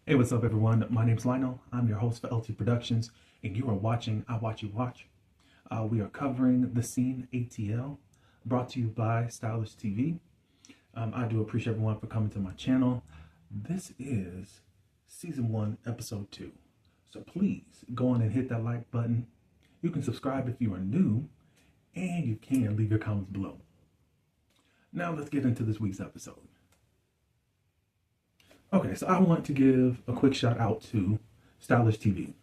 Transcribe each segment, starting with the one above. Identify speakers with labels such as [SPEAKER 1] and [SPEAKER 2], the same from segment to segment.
[SPEAKER 1] Hey, what's up, everyone? My name's Lionel. I'm your host for LT Productions, and you are watching I Watch You Watch. We are covering the scene ATL, brought to you by Stylish TV. I do appreciate everyone for coming to my channel. This is Season 1, Episode 2. So please go on and hit that like button. You can subscribe if you are new, and you can leave your comments below. Now let's get into this week's episode. Okay, so I want to give a quick shout out to Stylish TV.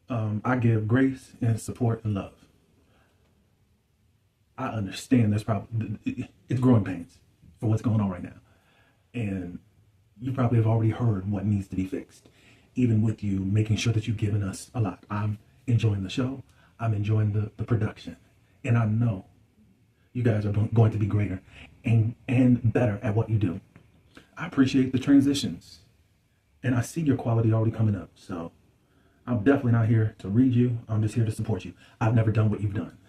[SPEAKER 1] I give grace and support and love. I understand there's probably, it's growing pains for what's going on right now. And you probably have already heard what needs to be fixed, even with you making sure that you've given us a lot. I'm enjoying the show. I'm enjoying the production. And I know you guys are going to be greater and better at what you do. I appreciate the transitions, and I see your quality already coming up. So I'm definitely not here to read you. I'm just here to support you. I've never done what you've done.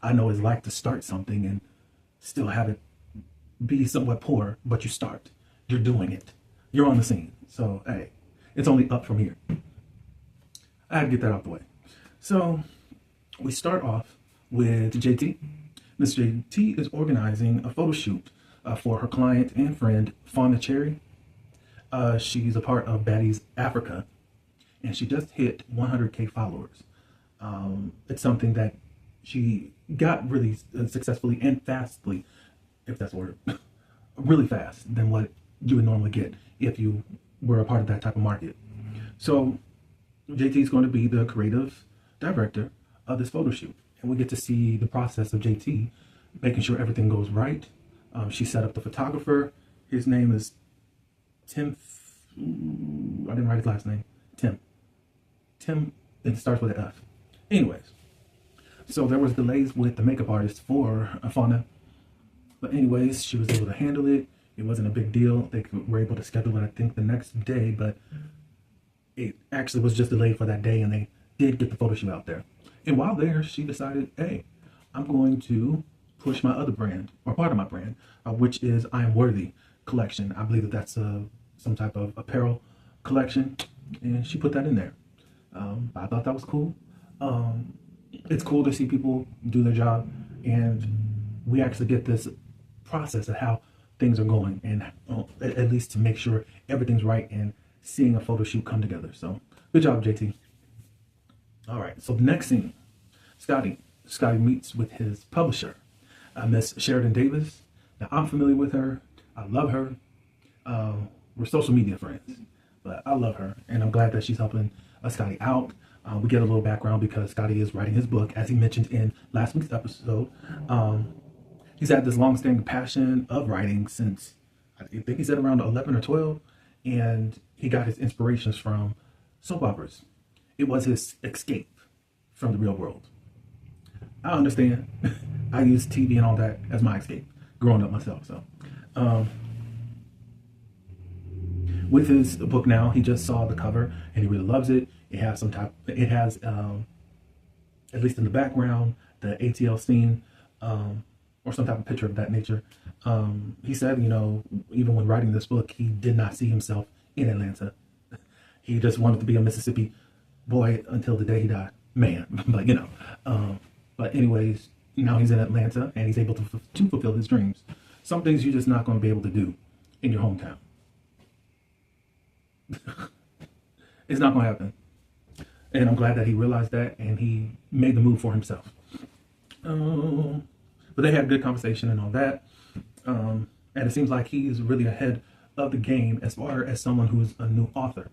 [SPEAKER 1] I know it's like to start something and still have it be somewhat poor, but you start. You're doing it. You're on the scene. So, hey, it's only up from here. I had to get that out the way. So we start off with JT. Miss JT is organizing a photo shoot for her client and friend, Fauna Cherry. She's a part of Baddies Africa, and she just hit 100K followers. It's something that she got really successfully and fastly, if that's a word, really fast than what you would normally get if you were a part of that type of market. So JT is going to be the creative director of this photo shoot, and we get to see the process of JT making sure everything goes right. She set up the photographer. His name is Tim. I didn't write his last name. Tim, it starts with an F. Anyways, so there was delays with the makeup artist for Fauna. But anyways, she was able to handle it. It wasn't a big deal. They were able to schedule it, I think, the next day. But it actually was just delayed for that day, and they did get the photo shoot out there. And while there, she decided, hey, I'm going to push my other brand, or part of my brand, which is I Am Worthy collection. I believe that that's some type of apparel collection, and she put that in there. I thought that was cool. It's cool to see people do their job, and we actually get this process of how things are going, and at least to make sure everything's right and seeing a photo shoot come together. So good job, JT. All right, so the next scene, Scotty meets with his publisher, Miss Sheridan Davis. Now, I'm familiar with her. I love her. We're social media friends, but I love her, and I'm glad that she's helping Scotty out. We get a little background because Scotty is writing his book, as he mentioned in last week's episode. He's had this long-standing passion of writing since, I think he said around 11 or 12, and he got his inspirations from soap operas. It was his escape from the real world. I understand. I use TV and all that as my escape growing up myself. So, with his book now, he just saw the cover and he really loves it. It has at least in the background, the ATL scene, or some type of picture of that nature. He said, even when writing this book, he did not see himself in Atlanta. He just wanted to be a Mississippi boy until the day he died. Man, but but anyways, now he's in Atlanta and he's able to fulfill his dreams. Some things you're just not going to be able to do in your hometown. It's not going to happen. And I'm glad that he realized that and he made the move for himself. But they had a good conversation and all that. And it seems like he's really ahead of the game as far as someone who's a new author.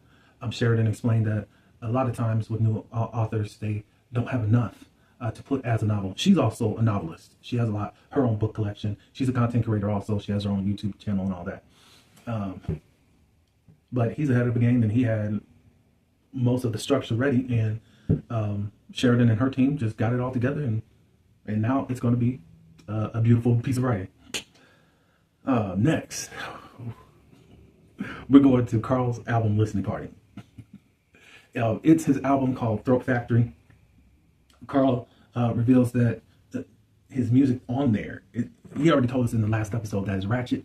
[SPEAKER 1] Sheridan explained that a lot of times with new authors, they don't have enough to put as a novel. She's also a novelist. She has her own book collection. She's a content creator also. She has her own YouTube channel and all that. But he's ahead of the game, and he had most of the structure ready, and Sheridan and her team just got it all together, and now it's going to be a beautiful piece of writing. Next, we're going to Carl's album listening party. It's his album called Throat Factory. Carl reveals that his music on there, he already told us in the last episode that is ratchet.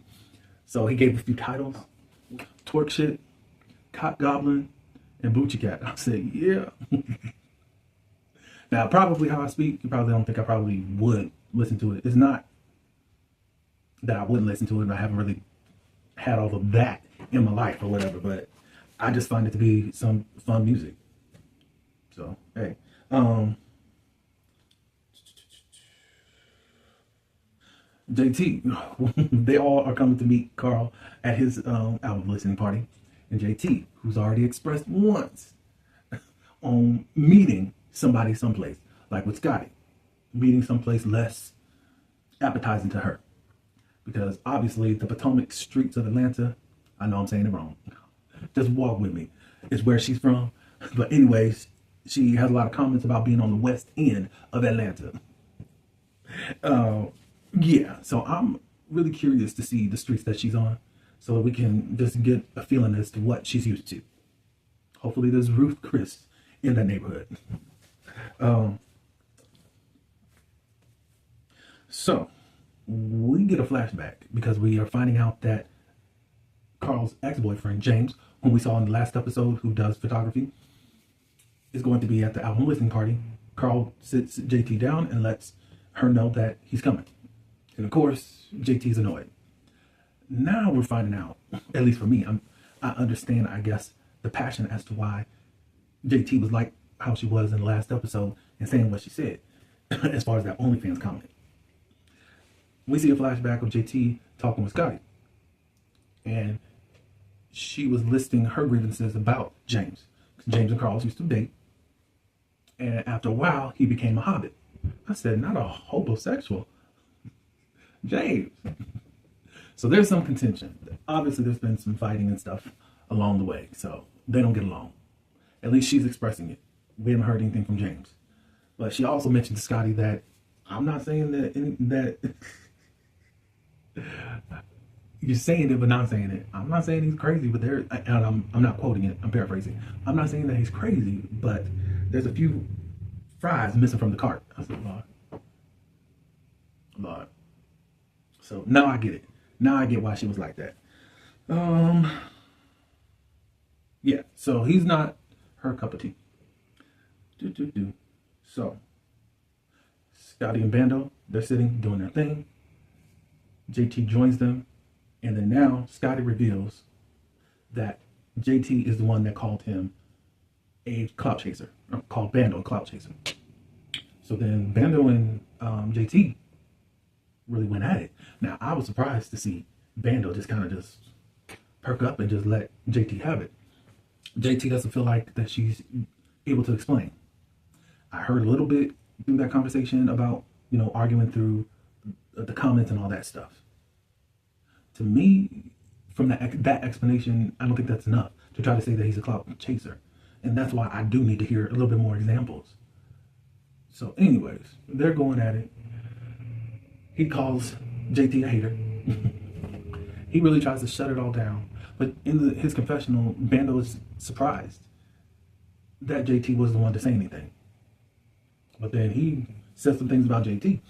[SPEAKER 1] So he gave a few titles: Twerk Shit, Cop Goblin and Boochie Cat. I said, yeah. Now, probably how I speak, you probably don't think I probably would listen to it. It's not that I wouldn't listen to it, and I haven't really had all of that in my life or whatever, but I just find it to be some fun music. So, hey. JT, they all are coming to meet Carl at his album listening party. And JT, who's already expressed once on meeting somebody someplace, like with Scotty, meeting someplace less appetizing to her. Because obviously the Potomac streets of Atlanta, I know I'm saying it wrong, just walk with me, is where she's from. But anyways, she has a lot of comments about being on the west end of Atlanta. Yeah, so I'm really curious to see the streets that she's on so that we can just get a feeling as to what she's used to. Hopefully there's Ruth Chris in that neighborhood. So we get a flashback because we are finding out that Carl's ex-boyfriend, James, whom we saw in the last episode, who does photography, is going to be at the album listening party. Carl sits JT down and lets her know that he's coming. And of course, JT's annoyed. Now we're finding out, at least for me, I understand, I guess, the passion as to why JT was like how she was in the last episode and saying what she said, as far as that OnlyFans comment. We see a flashback of JT talking with Scotty. And she was listing her grievances about James. James and Carl used to date. And after a while, he became a hobbit. I said, not a homosexual. James. So there's some contention. Obviously, there's been some fighting and stuff along the way. So they don't get along. At least she's expressing it. We haven't heard anything from James. But she also mentioned to Scotty that I'm not saying that you're saying it, but not saying it. I'm not saying he's crazy, but I'm not quoting it. I'm paraphrasing. I'm not saying that he's crazy, but there's a few fries missing from the cart. I said, Lord. So now I get it. Now I get why she was like that. Yeah. So he's not her cup of tea. So Scotty and Bando, they're sitting doing their thing. JT joins them, and then now Scotty reveals that JT is the one that called him a clout chaser, or called Bando a clout chaser. So then Bando and JT really went at it. Now I was surprised to see Bando just kind of just perk up and just let JT have it. JT doesn't feel like that she's able to explain. I heard a little bit through that conversation about, arguing through the comments and all that stuff. To me, from that explanation, I don't think that's enough to try to say that he's a clout chaser. And that's why I do need to hear a little bit more examples. So anyways, they're going at it. He calls JT a hater. He really tries to shut it all down. But in his confessional, Bando is surprised that JT was the one to say anything. But then he says some things about JT.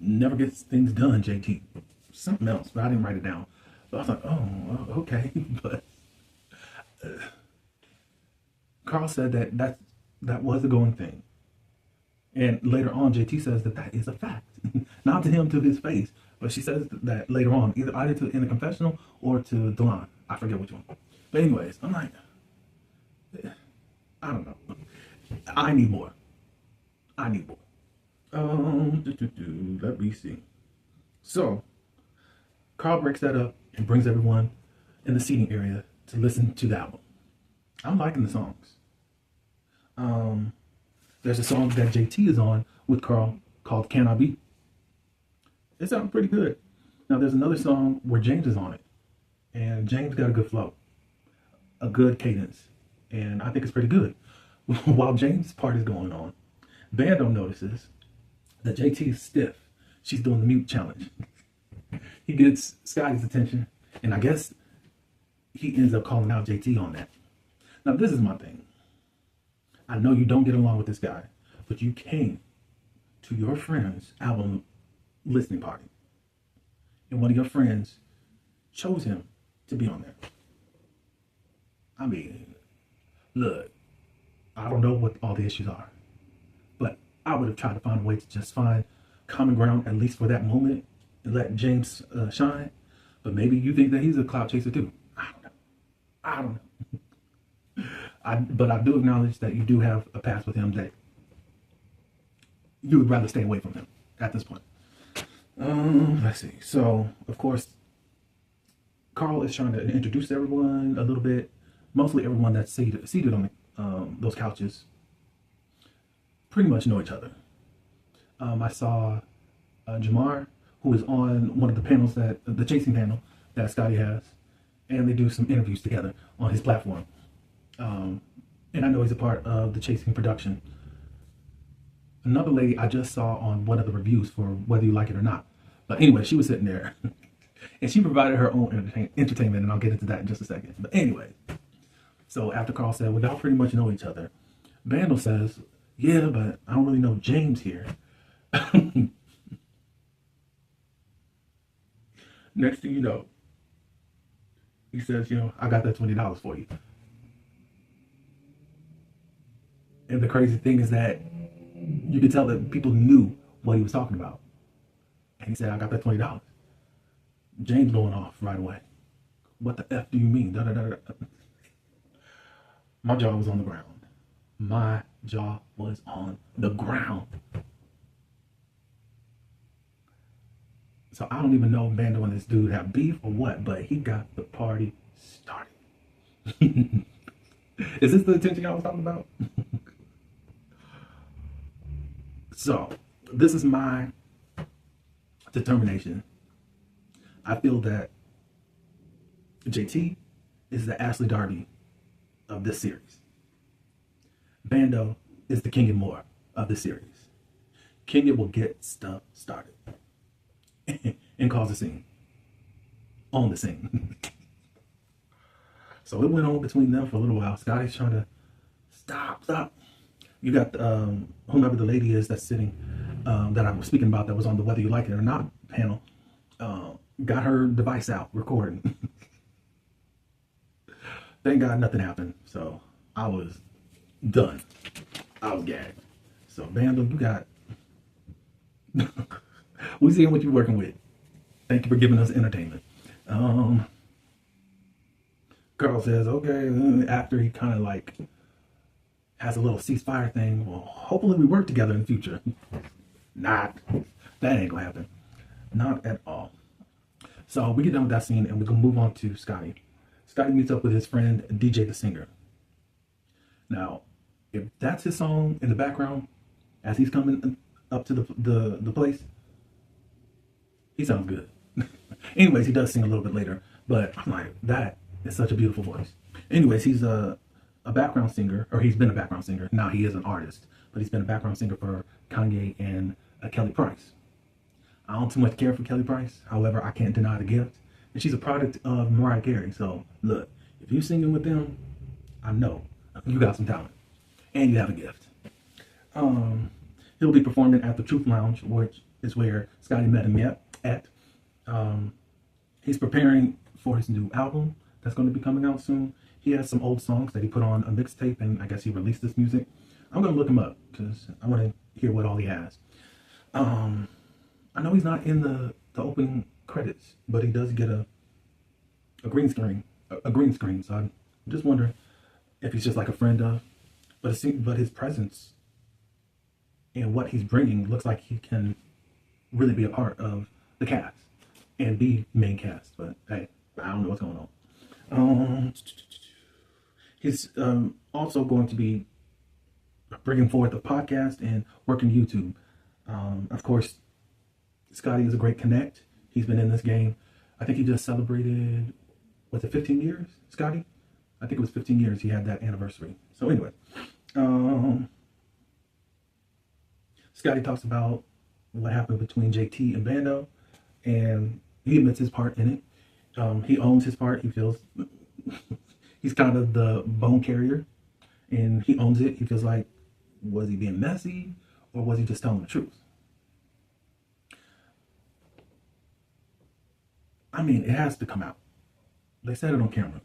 [SPEAKER 1] Never gets things done, JT. Something else, but I didn't write it down. But I was like, oh, okay. But Carl said that was a going thing. And later on, JT says that is a fact. Not to him, to his face. But she says that later on, either in the confessional or to Delon. I forget which one. But anyways, I'm like, I don't know. I need more. Let me see. So, Carl breaks that up and brings everyone in the seating area to listen to the album. I'm liking the songs. There's a song that JT is on with Carl called Can I Be? It sounds pretty good. Now there's another song where James is on it. And James got a good flow. A good cadence. And I think it's pretty good. While James' part is going on, Bando notices that JT is stiff. She's doing the mute challenge. He gets Scotty's attention. And I guess he ends up calling out JT on that. Now this is my thing. I know you don't get along with this guy, but you came to your friend's album listening party. And one of your friends chose him to be on there. I mean, Look, I don't know what all the issues are, but I would have tried to find a way to just find common ground, at least for that moment, and let James shine. But maybe you think that he's a cloud chaser too. I don't know. I don't know. But I do acknowledge that you do have a past with him that you would rather stay away from him at this point. Let's see. So, of course, Carl is trying to introduce everyone a little bit. Mostly everyone that's seated on those couches pretty much know each other. I saw Jamar, who is on one of the panels the chasing panel that Scotty has, and they do some interviews together on his platform. And I know he's a part of the chasing production. Another lady I just saw on one of the reviews for Whether You Like It or Not. But anyway, she was sitting there and she provided her own entertainment, and I'll get into that in just a second. But anyway, so after Carl said, well, y'all pretty much know each other, Vandal says, yeah, but I don't really know James here. Next thing you know, he says, I got that $20 for you. And the crazy thing is that you could tell that people knew what he was talking about. And he said, I got that $20. James going off right away. What the F do you mean? Da, da, da, da. My jaw was on the ground. My jaw was on the ground. So I don't even know if Bando and this dude have beef or what, but he got the party started. Is this the attention I was talking about? So, this is my determination. I feel that JT is the Ashley Darby of this series. Bando is the King and More of this series. Kenya will get stuff started and cause a scene. On the scene. So it went on between them for a little while. Scotty's trying to stop. You got whomever the lady is that's sitting, that I was speaking about, that was on the Whether You Like It or Not panel, got her device out recording. Thank God nothing happened. So I was done. I was gagged. So Bando, you got we seeing what you're working with. Thank you for giving us entertainment. Carl says, okay, after he kind of like has a little ceasefire thing. Well, hopefully we work together in the future. Not. That ain't gonna happen. Not at all. So we get done with that scene and we're gonna move on to Scotty. Scotty meets up with his friend DJ the Singer. Now, if that's his song in the background as he's coming up to the place, he sounds good. Anyways, he does sing a little bit later, but I'm like, that is such a beautiful voice. Anyways, he's a background singer, or he's been a background singer. Now he is an artist, but he's been a background singer for Kanye and Kelly Price. I don't too much care for Kelly Price. However, I can't deny the gift. And she's a product of Mariah Carey. So look, if you singing with them, I know you got some talent and you have a gift. He'll be performing at the Truth Lounge, which is where Scotty met him at. He's preparing for his new album that's going to be coming out soon. He has some old songs that he put on a mixtape, and I guess he released this music. I'm going to look him up because I want to hear what all he has. I know he's not in the opening credits, but he does get a green screen. So I'm just wondering if he's just like a friend of. But his presence and what he's bringing looks like he can really be a part of the cast and be main cast. But hey, I don't know what's going on. He's also going to be bringing forth a podcast and working YouTube. Of course, Scotty is a great connect. He's been in this game. I think he just celebrated, was it 15 years, Scotty? I think it was 15 years he had that anniversary. So anyway, Scotty talks about what happened between JT and Bando, and he admits his part in it. He owns his part. He feels he's kind of the bone carrier, and he owns it. He feels like, was he being messy, or was he just telling the truth? I mean, it has to come out. They said it on camera.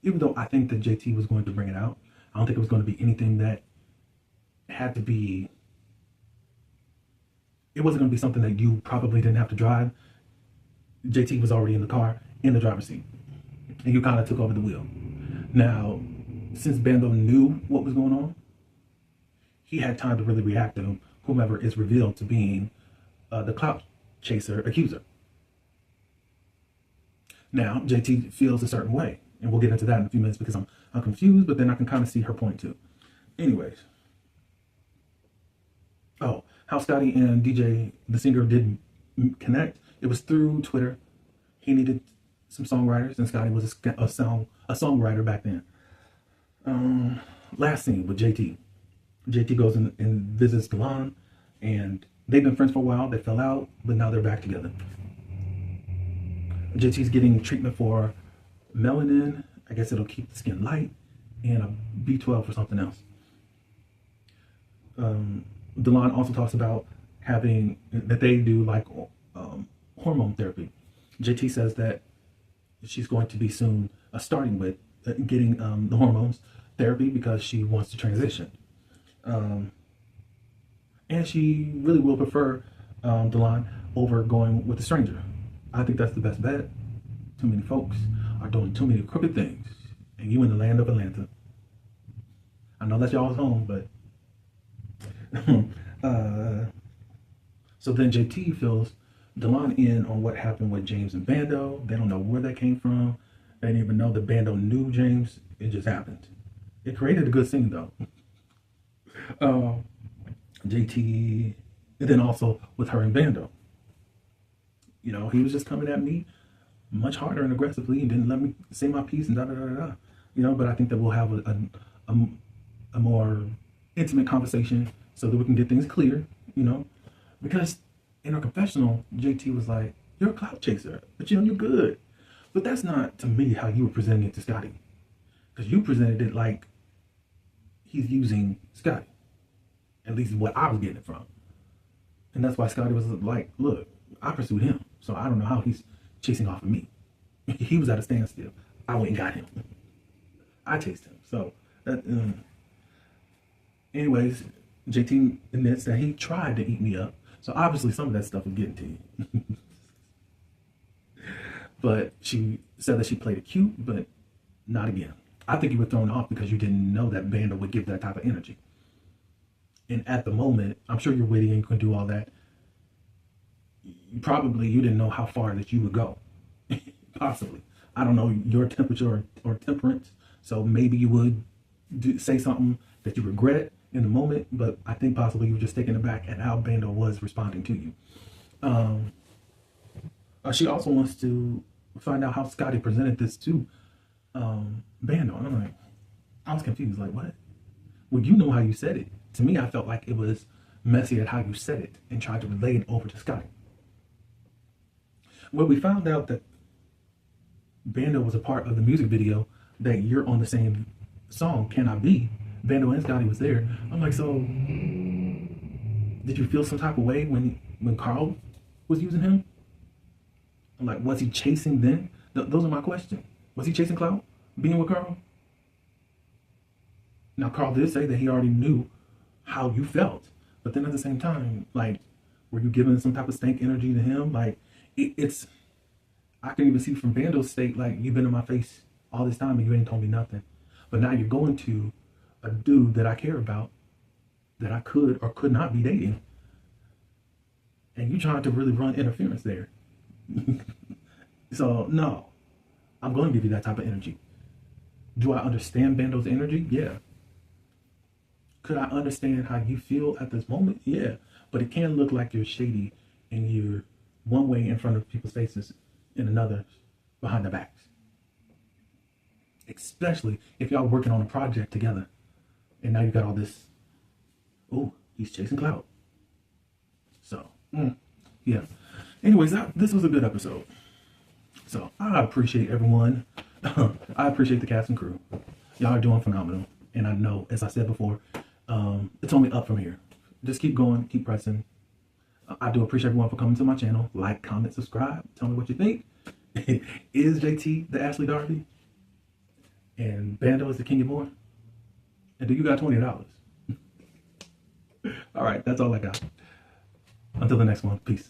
[SPEAKER 1] even though I think that JT was going to bring it out, I don't think it was going to be anything that had to be, it wasn't going to be something that you probably didn't have to drive. JT was already in the car, in the driver's seat, and you kind of took over the wheel. Now, since Bando knew what was going on, he had time to really react to whomever is revealed to being the clout chaser accuser. Now, JT feels a certain way, and we'll get into that in a few minutes because I'm confused, but then I can kind of see her point too. Anyways. Oh, how Scotty and DJ, the singer, did connect. It was through Twitter. He needed some songwriters, and Scotty was a songwriter back then. Last scene with JT. JT goes and visits Delon, and they've been friends for a while. They fell out, but now they're back together. JT's getting treatment for melanin. I guess it'll keep the skin light, and a B12 for something else. Delon also talks about having, that they do like hormone therapy. JT says that she's going to be soon starting with getting the hormones therapy because she wants to transition. And she really will prefer Delon over going with a stranger. I think that's the best bet. Too many folks are doing too many crooked things, and you in the land of Atlanta. I know that's y'all's home, but so then JT fills Delon in on what happened with James and Bando. They don't know where that came from. They didn't even know that Bando knew James. It just happened. It created a good scene though. JT, and then also with her and Bando. You know, he was just coming at me much harder and aggressively and didn't let me say my piece and da da da da. You know, but I think that we'll have a more intimate conversation so that we can get things clear, you know, because in our confessional, JT was like, "You're a clout chaser, but you know, you're good." But that's not, to me, how you were presenting it to Scotty, because you presented it like he's using Scotty, at least what I was getting it from. And that's why Scotty was like, "Look, I pursued him, so I don't know how he's chasing off of me. He was at a standstill. I went and got him. I chased him." So that, anyways, JT admits that he tried to eat me up. So obviously some of that stuff was getting to you. But she said that she played it cute, but not again. I think you were thrown off because you didn't know that Bando would give that type of energy. And at the moment, I'm sure you're witty and you can do all that. Probably you didn't know how far that you would go. Possibly. I don't know your temperature or temperance. So maybe you would say something that you regret in the moment, but I think possibly you were just taken aback at how Bando was responding to you. She also wants to find out how Scotty presented this to Bando. And I'm like, I was confused. Like, what? Well, you know how you said it. To me, I felt like it was messy at how you said it and tried to relay it over to Scotty. Well, we found out that Bando was a part of the music video that You're on the Same Song Cannot Be. Bando and Scotty was there. I'm like, so did you feel some type of way when Carl was using him? I'm like, was he chasing then? Those are my questions. Was he chasing clout, being with Carl? Now, Carl did say that he already knew how you felt. But then at the same time, like, were you giving some type of stank energy to him? Like, it's, I can even see from Bando's state, like, you've been in my face all this time and you ain't told me nothing. But now you're going to a dude that I care about, that I could or could not be dating. And you trying to really run interference there. So, no, I'm going to give you that type of energy. Do I understand Bando's energy? Yeah. Could I understand how you feel at this moment? Yeah. But it can look like you're shady and you're one way in front of people's faces and another behind their backs. Especially if y'all working on a project together and now you got all this, oh, he's chasing clout. So, yeah. Anyways, this was a good episode. So I appreciate everyone. I appreciate the cast and crew. Y'all are doing phenomenal. And I know, as I said before, it's only up from here. Just keep going, keep pressing. I do appreciate everyone for coming to my channel. Like, comment, subscribe. Tell me what you think. Is JT the Ashley Darby? And Bando is the king of more. And do you got $20? All right, that's all I got. Until the next one, peace.